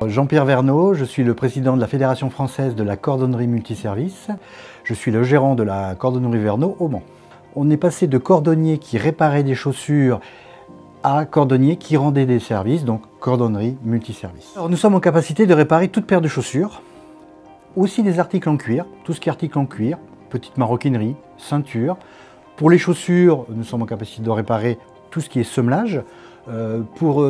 Jean-Pierre Verneau, je suis le président de la Fédération française de la cordonnerie multiservice. Je suis le gérant de la cordonnerie Verneau au Mans. On est passé de cordonnier qui réparait des chaussures à cordonnier qui rendait des services, donc cordonnerie multiservice. Alors, nous sommes en capacité de réparer toute paire de chaussures, aussi des articles en cuir, tout ce qui est articles en cuir, petite maroquinerie, ceinture. Pour les chaussures, nous sommes en capacité de réparer tout ce qui est semelage. Pour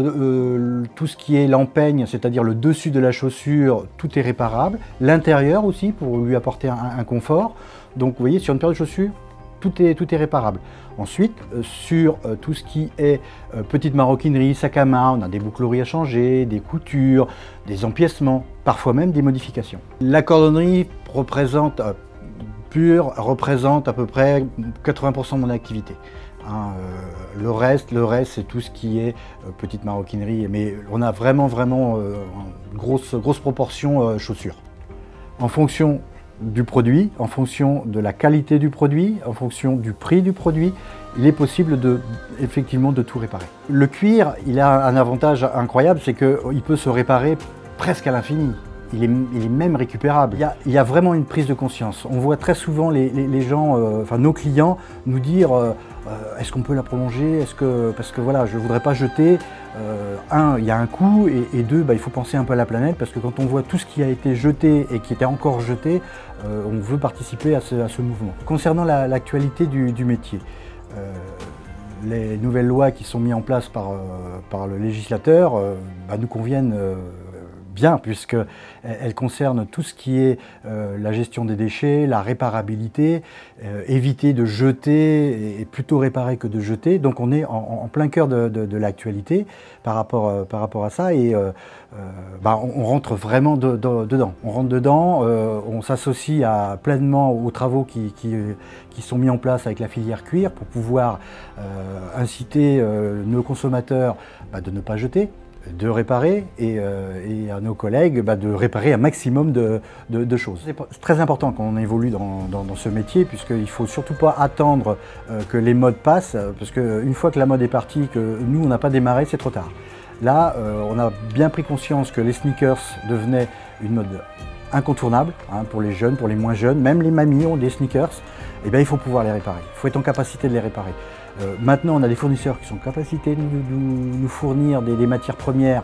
tout ce qui est l'empeigne, c'est-à-dire le dessus de la chaussure, tout est réparable. L'intérieur aussi, pour lui apporter un confort. Donc vous voyez, sur une paire de chaussures, tout est réparable. Ensuite, sur tout ce qui est petite maroquinerie, sac à main, on a des boucleries à changer, des coutures, des empiècements, parfois même des modifications. La cordonnerie représente à peu près 80% de mon activité. Le reste c'est tout ce qui est petite maroquinerie, mais on a vraiment une grosse proportion chaussures. En fonction du produit, en fonction de la qualité du produit, en fonction du prix du produit, il est possible effectivement de tout réparer. Le cuir, il a un avantage incroyable, c'est qu'il peut se réparer presque à l'infini. Il est même récupérable. Il y a vraiment une prise de conscience. On voit très souvent les gens, nos clients, nous dire est-ce qu'on peut la prolonger, parce que voilà, je ne voudrais pas jeter. Un, il y a un coût, et deux, il faut penser un peu à la planète, parce que quand on voit tout ce qui a été jeté et qui était encore jeté, on veut participer à ce mouvement. Concernant l'actualité du métier, les nouvelles lois qui sont mises en place par le législateur nous conviennent bien, puisqu'elle concerne tout ce qui est la gestion des déchets, la réparabilité, éviter de jeter et plutôt réparer que de jeter. Donc on est en plein cœur de l'actualité par rapport à ça, et on rentre vraiment dedans. On rentre dedans, on s'associe pleinement aux travaux qui sont mis en place avec la filière cuir pour pouvoir inciter nos consommateurs de ne pas jeter, de réparer, et à nos collègues de réparer un maximum de choses. C'est très important quand on évolue dans ce métier, puisqu'il ne faut surtout pas attendre que les modes passent, parce qu'une fois que la mode est partie, que nous on n'a pas démarré, c'est trop tard. Là, on a bien pris conscience que les sneakers devenaient une mode incontournable pour les jeunes, pour les moins jeunes, même les mamies ont des sneakers. Et bien, il faut pouvoir les réparer, il faut être en capacité de les réparer. Maintenant, on a des fournisseurs qui sont en capacité de nous fournir des matières premières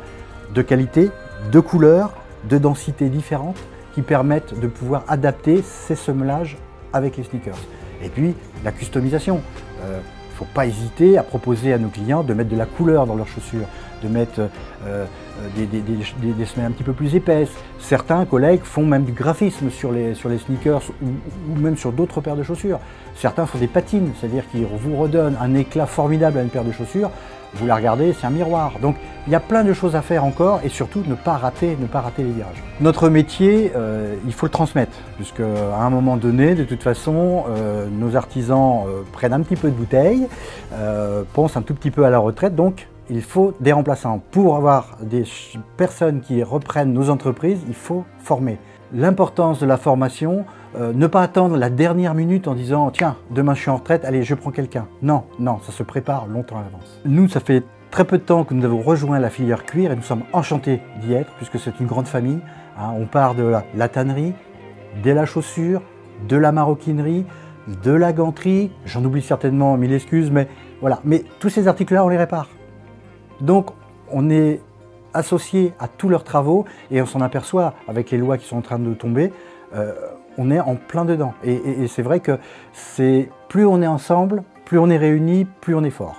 de qualité, de couleurs, de densités différentes, qui permettent de pouvoir adapter ces semelages avec les sneakers. Et puis, la customisation. Il ne faut pas hésiter à proposer à nos clients de mettre de la couleur dans leurs chaussures, de mettre des semelles un petit peu plus épaisses. Certains collègues font même du graphisme sur les sneakers ou même sur d'autres paires de chaussures. Certains font des patines, c'est-à-dire qu'ils vous redonnent un éclat formidable à une paire de chaussures. Vous la regardez, c'est un miroir. Donc il y a plein de choses à faire encore, et surtout ne pas rater les virages. Notre métier, il faut le transmettre, puisque à un moment donné, de toute façon, nos artisans prennent un petit peu de bouteille, pensent un tout petit peu à la retraite, donc il faut des remplaçants. Pour avoir des personnes qui reprennent nos entreprises, il faut former. L'importance de la formation, ne pas attendre la dernière minute en disant « Tiens, demain je suis en retraite, allez, je prends quelqu'un ». Non, ça se prépare longtemps à l'avance. Nous, ça fait très peu de temps que nous avons rejoint la filière cuir, et nous sommes enchantés d'y être, puisque c'est une grande famille. On part de la tannerie, de la chaussure, de la maroquinerie, de la ganterie, j'en oublie certainement, mille excuses, mais voilà. Mais tous ces articles-là, on les répare. Donc, on est associé à tous leurs travaux, et on s'en aperçoit avec les lois qui sont en train de tomber, on est en plein dedans. Et c'est vrai que plus on est ensemble, plus on est réunis, plus on est fort.